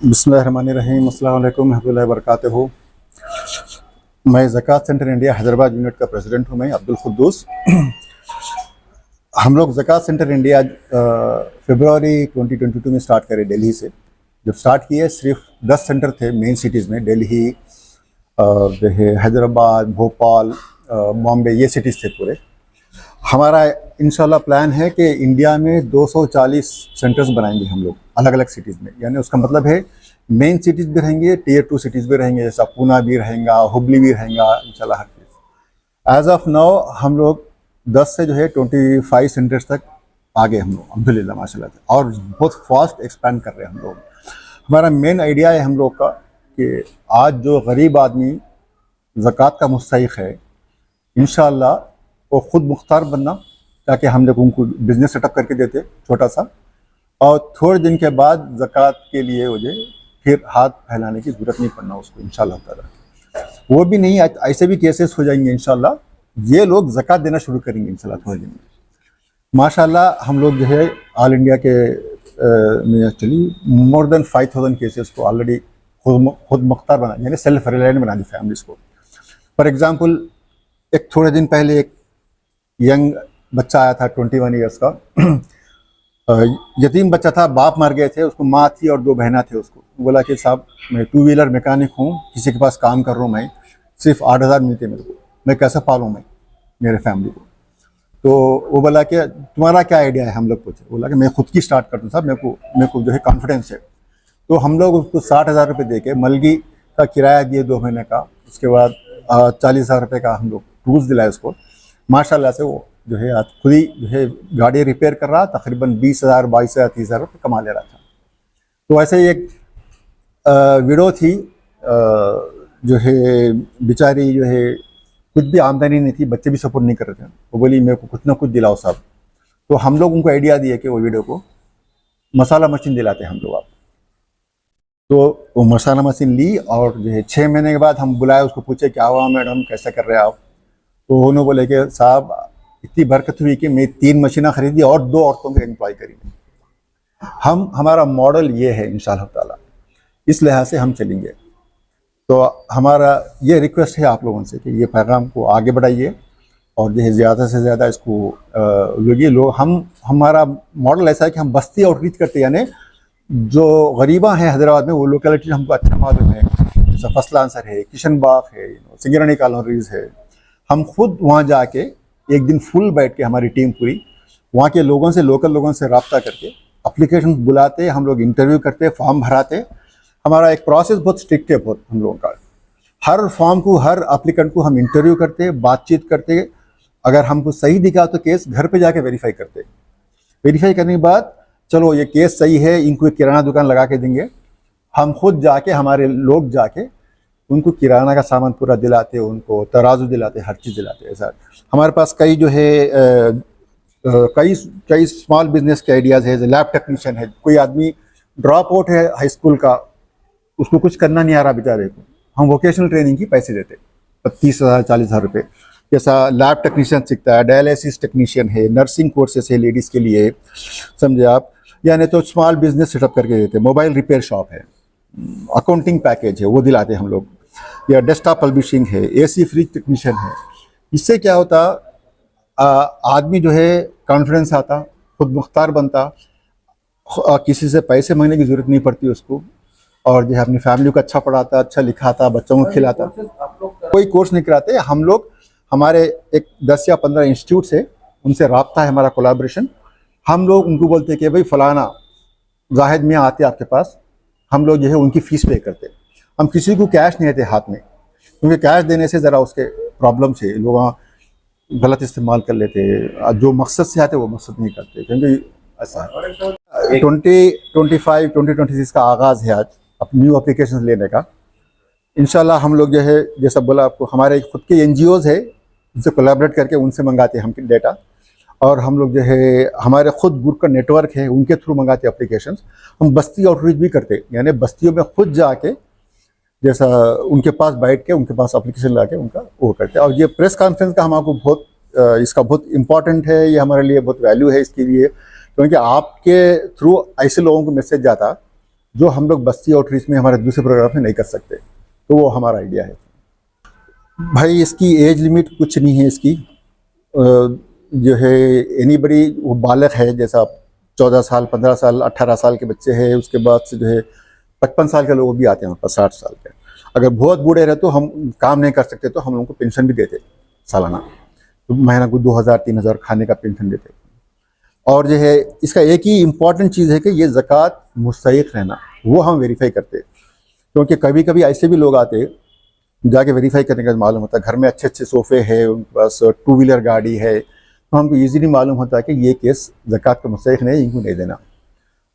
बिस्मिल्लाहिर्रहमानिर्रहीम, अस्सलाम वालेकुम रहमतुल्लाहि व बरकातहू। मैं ज़कात सेंटर इंडिया हैदराबाद यूनिट का प्रेसिडेंट हूँ, मैं अब्दुल कुद्दूस। हम लोग ज़कात सेंटर इंडिया फरवरी 2022 में स्टार्ट करे दिल्ली से। जब स्टार्ट किए सिर्फ 10 सेंटर थे मेन सिटीज़ में, दिल्ली, जो है हैदराबाद, भोपाल, बॉम्बे, ये सिटीज़ थे पूरे। हमारा इंशाल्लाह प्लान है कि इंडिया में 240 सेंटर्स बनाएंगे हम लोग अलग अलग सिटीज़ में। यानी उसका मतलब है मेन सिटीज़ भी रहेंगे, टियर 2 सिटीज़ भी रहेंगे, जैसा पूना भी रहेगा, हुबली भी रहेगा, इंशाल्लाह हर चीज़। एज ऑफ नाउ हम लोग 10 से जो है 25 सेंटर्स तक आ गए हम लोग, अल्हम्दुलिल्लाह माशाल्लाह से, और बहुत फास्ट एक्सपैंड कर रहे हैं हम लोग। हमारा मेन आइडिया है हम लोग का कि आज जो गरीब आदमी ज़कात का मुस्तहिक़ है, इंशाल्लाह वो ख़ुद मुख्तार बनना, ताकि हम लोग उनको बिज़नेस सेटअप करके देते छोटा सा, और थोड़े दिन के बाद ज़कात के लिए मुझे फिर हाथ फैलाने की ज़रूरत नहीं पड़ना उसको, इंशाल्लाह ताला। वो भी नहीं, ऐसे भी केसेस हो जाएंगे इंशाल्लाह, ये लोग ज़कात देना शुरू करेंगे इंशाल्लाह थोड़े दिन में। माशाल्लाह हम लोग जो है ऑल इंडिया के में एक्चुअली मोर देन 5000 केसेस को ऑलरेडी खुद मुख्तार बना, यानी सेल्फ रिलायंट बना दी फैमिलीज़ को। फॉर एग्ज़ाम्पल, एक थोड़े दिन पहले एक यंग बच्चा आया था 21 ईयर्स का, यतीम बच्चा था, बाप मर गए थे, उसको माँ थी और 2 बहना थे। उसको बोला कि साहब मैं 2 व्हीलर मैकेनिक हूँ, किसी के पास काम कर रहा हूँ, मैं सिर्फ 8000 मिलते मेरे को, मैं कैसे पालूँ मैं मेरे फैमिली को। तो वो बोला कि तुम्हारा क्या आइडिया है, हम लोग पूछे। बोला कि मैं खुद की स्टार्ट करता हूँ साहब, मेरे को जो है कॉन्फिडेंस है। तो हम लोग उसको 60,000 रुपये दे के मलगी का किराया दिए 2 महीने का, उसके बाद 40,000 रुपये का हम लोग टूल्स दिलाए उसको। माशाल्लाह से वो जो है आज खुद ही जो है गाड़ी रिपेयर कर रहा, तकरीबन 20,000, 22,000, 30,000 रुपये कमा ले रहा था। तो ऐसे ही एक विडो थी, जो है बेचारी जो है कुछ भी आमदनी नहीं थी, बच्चे भी सपोर्ट नहीं कर रहे थे। वो बोली मेरे को कुछ ना कुछ दिलाओ साहब। तो हम लोग उनको आइडिया दिए कि वो विडो को मसाला मशीन दिलाते हैं हम लोग आप। तो वो मसाला मशीन ली, और जो है 6 महीने के बाद हम बुलाए उसको, पूछे क्या हुआ मैडम, कैसे कर रहे हैं आप। तो उन्होंने बोले कि साहब इतनी बरकत हुई कि मैं 3 मशीनें खरीदी और 2 औरतों को एम्प्लॉय करी। हमारा मॉडल ये है इंशाअल्लाह ताला, इस लिहाज से हम चलेंगे। तो हमारा ये रिक्वेस्ट है आप लोगों से कि ये पैगाम को आगे बढ़ाइए, और जो है ज़्यादा से ज़्यादा इसको लोग हमारा मॉडल ऐसा है कि हम बस्ती आउटरीच करते हैं, यानी जो गरीबा हैं हैदराबाद में वो लोकेलिटी हमको अच्छा मालूम है, जैसा फसला आंसर है, किशन बाग है, सिंगरनी कॉलोनीज है। हम खुद वहाँ जाके एक दिन फुल बैठ के हमारी टीम पूरी वहाँ के लोगों से, लोकल लोगों से रब्ता करके एप्लीकेशन बुलाते, हम लोग इंटरव्यू करते, फॉर्म भराते। हमारा एक प्रोसेस बहुत स्ट्रिक्ट है बहुत हम लोगों का। हर फॉर्म को, हर एप्लीकेंट को हम इंटरव्यू करते, बातचीत करते, अगर हमको सही दिखा तो केस घर पे जाके वेरीफाई करते। वेरीफाई करने के बाद चलो ये केस सही है, इनको एक किराना दुकान लगा के देंगे। हम खुद जाके, हमारे लोग जाके उनको किराना का सामान पूरा दिलाते, उनको तराजू दिलाते, हर चीज़ दिलाते। ऐसा हमारे पास कई जो है कई स्मॉल बिजनेस के आइडियाज़ है। लैब टेक्नीशियन है, कोई आदमी ड्रॉप आउट है हाई स्कूल का, उसको कुछ करना नहीं आ रहा बेचारे को, हम वोकेशनल ट्रेनिंग की पैसे देते 30,000, 40,000 रुपये। जैसा लैब टेक्नीशियन सीखता है, डायलिसिस टेक्नीशियन है, नर्सिंग कोर्सेस है लेडीज़ के लिए, समझे आप। यानी तो स्मॉल बिजनेस सेटअप करके देते, मोबाइल रिपेयर शॉप है, अकाउंटिंग पैकेज है वो दिलाते हम लोग, या डेस्कटॉप पब्लिशिंग है, एसी फ्रिज टेक्नीशियन है। इससे क्या होता, आदमी जो है कॉन्फिडेंस आता, खुद मुख्तार बनता, किसी से पैसे मांगने की ज़रूरत नहीं पड़ती उसको, और जो है अपनी फैमिली को अच्छा पढ़ाता, अच्छा लिखाता, बच्चों को खिलाता। कोई कोर्स नहीं कराते हम लोग, हमारे एक 10 या 15 इंस्टीट्यूट से उनसे रब्ता है हमारा, कोलैबोरेशन। हम लोग उनको बोलते हैं कि भाई फलाना जाहिद मियाँ आते आपके पास, हम लोग जो है उनकी फ़ीस पे करते। हम किसी को कैश नहीं देते हाथ में, क्योंकि कैश देने से ज़रा उसके प्रॉब्लम से लोग गलत इस्तेमाल कर लेते, जो मकसद से आते वो मकसद नहीं करते, क्योंकि ऐसा है। 2025 का आगाज़ है आज अपनी न्यू एप्लीकेशन लेने का। इंशाल्लाह हम लोग जो है, जैसा बोला आपको, हमारे खुद के NGOs है, उनसे कोलैबोरेट करके उनसे मंगाते हैं हम डेटा, और हम लोग जो है हमारे खुद ग्रुप का नेटवर्क है, उनके थ्रू मंगाते एप्लीकेशंस। हम बस्ती आउटरीच भी करते, यानी बस्तियों में खुद जाके, जैसा उनके पास बैठ के उनके पास एप्लीकेशन ला के उनका वो करते हैं। और ये प्रेस कॉन्फ्रेंस का हमको बहुत इसका बहुत इम्पॉर्टेंट है, ये हमारे लिए बहुत वैल्यू है इसके लिए, क्योंकि आपके थ्रू ऐसे लोगों को मैसेज जाता जो हम लोग बस्ती आउटरीच में हमारे दूसरे प्रोग्राम में नहीं कर सकते। तो वो हमारा आइडिया है। भाई इसकी एज लिमिट कुछ नहीं है इसकी। जो है एनीबडी, वो बालक है, जैसा 14 साल 15 साल 18 साल के बच्चे हैं, उसके बाद से जो है 55 साल के लोग भी आते हैं हमारे पास, 60 साल के। अगर बहुत बूढ़े रहे तो हम काम नहीं कर सकते तो हम लोगों को पेंशन भी देते सालाना, तो महीना को 2000-3000 खाने का पेंशन देते। और जो है इसका एक ही इम्पॉर्टेंट चीज़ है कि ये ज़कात मुस्तहिक़ रहना, वो हम वेरीफाई करते। क्योंकि कभी कभी ऐसे भी लोग आते, जाके वेरीफाई करने का मालूम होता है घर में अच्छे अच्छे सोफ़े हैं, उनके पास 2 व्हीलर गाड़ी है, तो हमको ईजीली मालूम होता है कि ये केस ज़कात का मुस्तहिक़ नहीं, इनको नहीं देना।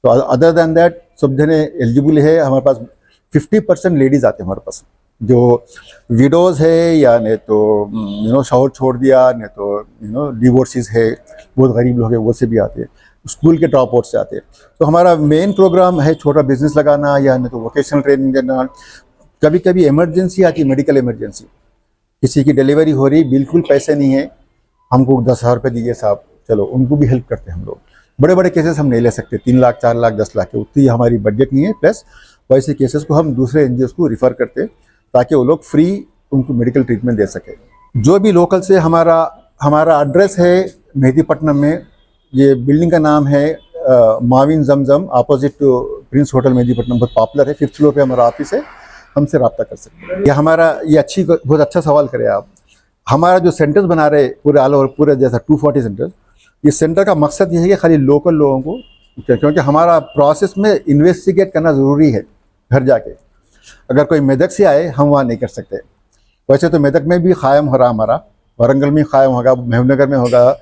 तो अदर दैन दैट सब जने एलिजिबल है। हमारे पास 50% लेडीज़ आते हैं हमारे पास, जो विडोज़ है या नहीं तो शौहर छोड़ दिया, नहीं तो डिवोर्सिस है, बहुत गरीब लोग हैं, वो से भी आते हैं, स्कूल के ड्रॉप आउट से आते हैं। तो हमारा मेन प्रोग्राम है छोटा बिजनेस लगाना या नहीं तो वोकेशनल ट्रेनिंग देना। कभी कभी इमरजेंसी आती है, मेडिकल इमरजेंसी, किसी की डिलीवरी हो रही, बिल्कुल पैसे नहीं है, हमको 10,000 रुपये दीजिए साहब, चलो उनको भी हेल्प करते हैं हम लोग। बड़े बड़े केसेस हम नहीं ले सकते, 3 लाख 4 लाख 10 लाख के, उतनी हमारी बजट नहीं है। प्लस वैसे केसेस को हम दूसरे NGOs को रिफ़र करते ताकि वो लोग फ्री उनको मेडिकल ट्रीटमेंट दे सके। जो भी लोकल से हमारा एड्रेस है मेहदीपट्टनम में, ये बिल्डिंग का नाम है Mavin Zamzam, opposite to prince hotel Mehdipatnam, बहुत पॉपुलर है। 5th फ्लोर पे हमारा ऑफिस है, हमसे रब्ता कर सकते हैं। ये बहुत अच्छा सवाल करें आप। हमारा जो सेंटर्स बना रहे पूरे ऑल ओवर, पूरे जैसा 240 सेंटर्स, ये सेंटर का मकसद ये है कि खाली लोकल लोगों को, क्योंकि हमारा प्रोसेस में इन्वेस्टिगेट करना ज़रूरी है घर जाके। अगर कोई मेदक से आए, हम वहाँ नहीं कर सकते। वैसे तो मेदक में भी कायम हो रहा हमारा, वारंगल में कायम होगा, महबूबनगर में होगा,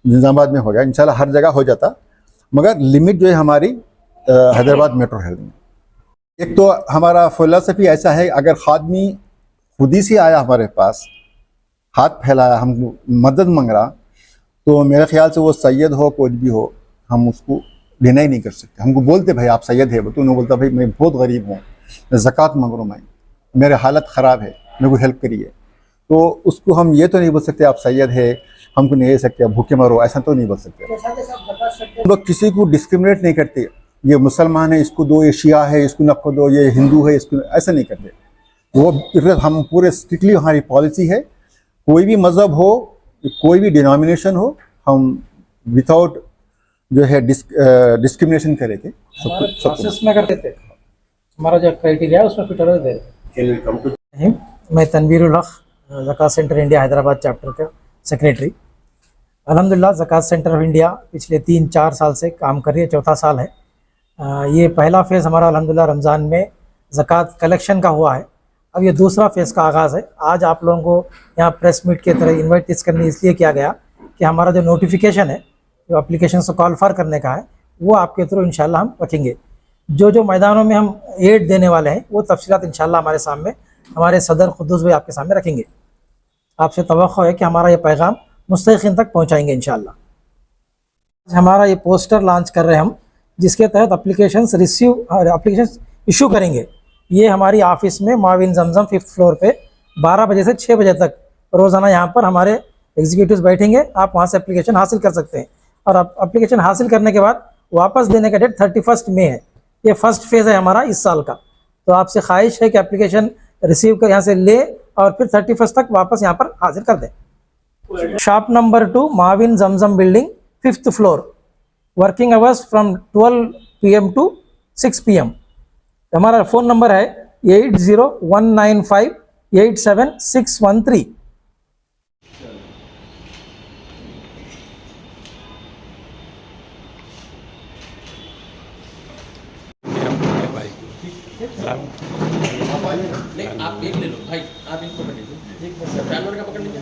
निज़ामाबाद में होगा, इंशाल्लाह हर जगह हो जाता। मगर लिमिट जो है हमारी हैदराबाद मेट्रो हेल्थ में। एक तो हमारा फ़िलॉसफी ऐसा है, अगर खादमी खुद ही से आया हमारे पास, हाथ फैलाया, हम मदद मांग रहा, तो मेरे ख्याल से वो सैयद हो कोई भी हो, हम उसको लेना ही नहीं कर सकते। हमको बोलते भाई आप सैयद है, तो उन्होंने बोलता भाई मैं बहुत गरीब हूँ, मैं ज़कात मांग रहा हूँ, मैं मेरे हालत ख़राब है, मेरे को हेल्प करिए। तो उसको हम ये तो नहीं बोल सकते आप सैयद है, हमको नहीं दे सकते, आप भूखे मरो, ऐसा तो नहीं बोल सकते। हम लोग किसी को डिस्क्रिमिनेट नहीं करते, ये मुसलमान है इसको दो, ये शिया है इसको नको दो, ये हिंदू है इसको, ऐसा नहीं करते। वो हम पूरे स्ट्रिक्टली, हमारी पॉलिसी है, कोई भी मज़हब हो, कोई भी डिनोमिनेशन हो, हम विदाउट जो है डिस्क्रिमिनेशन करेंगे। प्रोसेस में करते थे, हमारा जो क्राइटेरिया है उसमें फिट रहते। मैं तनवीरुल हक, ज़कात सेंटर इंडिया हैदराबाद चैप्टर का सेक्रेटरी। अल्हम्दुलिल्लाह ज़कात सेंटर ऑफ इंडिया पिछले 3-4 साल से काम कर रही है, 4था साल है। ये पहला फ़ेज़ हमारा अल्हम्दुलिल्लाह रमज़ान में ज़कात कलेक्शन का हुआ है। अब ये दूसरा फ़ेज़ का आगाज़ है। आज आप लोगों को यहाँ प्रेस मीट के तरह इन्वाइट इस करने इसलिए किया गया कि हमारा जो नोटिफिकेशन है, जो एप्लीकेशन से कॉल फॉर करने का है, वो आपके थ्रू इंशाल्लाह हम रखेंगे। जो मैदानों में हम एड देने वाले हैं, वो तफसीलात इंशाल्लाह हमारे सामने, हमारे सदर खुद्दूस भाई आपके सामने रखेंगे। आपसे तवक्को है कि हमारा ये पैगाम मुस्तहिक़ीन तक पहुँचाएँगे इंशाल्लाह। हमारा ये पोस्टर लॉन्च कर रहे हैं हम, जिसके तहत एप्लीकेशन इशू करेंगे। ये हमारी ऑफिस में माविन जमजम 5th फ्लोर पे 12 बजे से 6 बजे तक रोज़ाना यहाँ पर हमारे एग्जीक्यूटिव्स बैठेंगे। आप वहाँ से एप्लीकेशन हासिल कर सकते हैं, और एप्लीकेशन हासिल करने के बाद वापस देने का डेट 31 मई है। ये फर्स्ट फेज़ है हमारा इस साल का। तो आपसे ख्वाहिश है कि एप्लीकेशन रिसीव कर यहाँ से ले और फिर 31 तक वापस यहाँ पर हाजिर कर दें। Shop number 2 Mavin Zamzam building 5th floor. Working hours from 12 PM to 6 PM। हमारा फ़ोन नंबर है 8019587613। नहीं आप एक ले लो भाई, आप इनको पकड़ लीजिए, जानवर का पकड़ लीजिए।